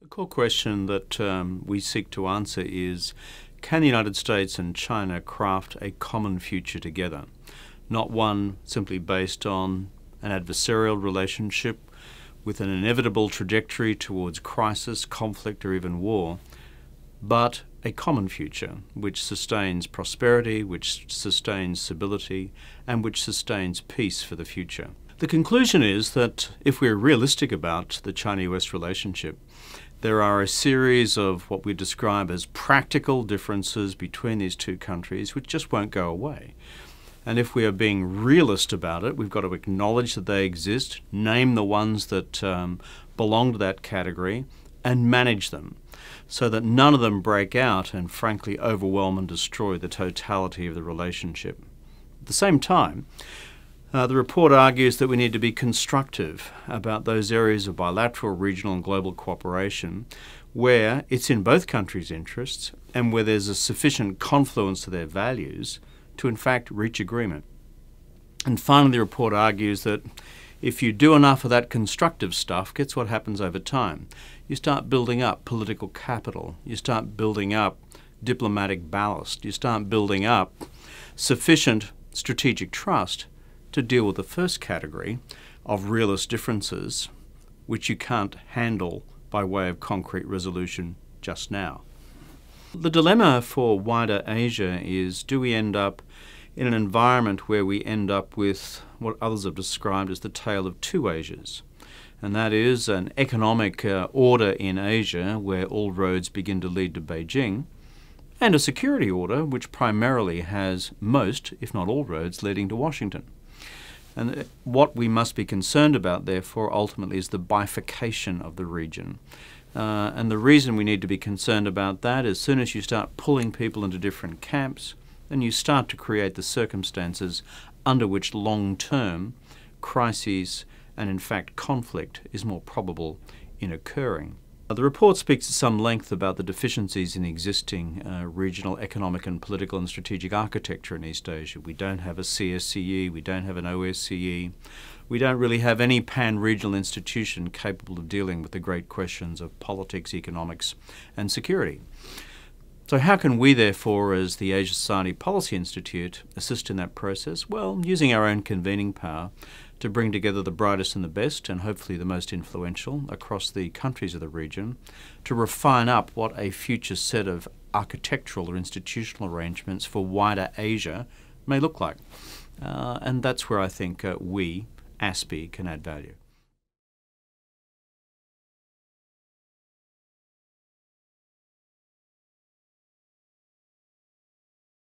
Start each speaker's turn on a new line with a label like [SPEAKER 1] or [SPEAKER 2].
[SPEAKER 1] The core question that we seek to answer is, can the United States and China craft a common future together? Not one simply based on an adversarial relationship with an inevitable trajectory towards crisis, conflict, or even war, but a common future which sustains prosperity, which sustains stability, and which sustains peace for the future. The conclusion is that if we're realistic about the China-US relationship, there are a series of what we describe as practical differences between these two countries which just won't go away. And if we are being realist about it, we've got to acknowledge that they exist, name the ones that belong to that category, and manage them so that none of them break out and frankly overwhelm and destroy the totality of the relationship. At the same time, the report argues that we need to be constructive about those areas of bilateral, regional and global cooperation where it's in both countries' interests and where there's a sufficient confluence of their values to in fact reach agreement. And finally, the report argues that if you do enough of that constructive stuff, guess what happens over time? You start building up political capital, you start building up diplomatic ballast, you start building up sufficient strategic trust to deal with the first category of realist differences which you can't handle by way of concrete resolution just now. The dilemma for wider Asia is, do we end up in an environment where we end up with what others have described as the tale of two Asias? And that is an economic order in Asia where all roads begin to lead to Beijing, and a security order which primarily has most, if not all, roads leading to Washington. And what we must be concerned about, therefore, ultimately is the bifurcation of the region. And the reason we need to be concerned about that is as soon as you start pulling people into different camps, then you start to create the circumstances under which long-term crises and, in fact, conflict is more probable in occurring. The report speaks at some length about the deficiencies in the existing regional economic and political and strategic architecture in East Asia. We don't have a CSCE, we don't have an OSCE, we don't really have any pan-regional institution capable of dealing with the great questions of politics, economics and security. So how can we, therefore, as the Asia Society Policy Institute, assist in that process? Well, using our own convening power to bring together the brightest and the best, and hopefully the most influential, across the countries of the region, to refine up what a future set of architectural or institutional arrangements for wider Asia may look like. And that's where I think we, ASPI, can add value.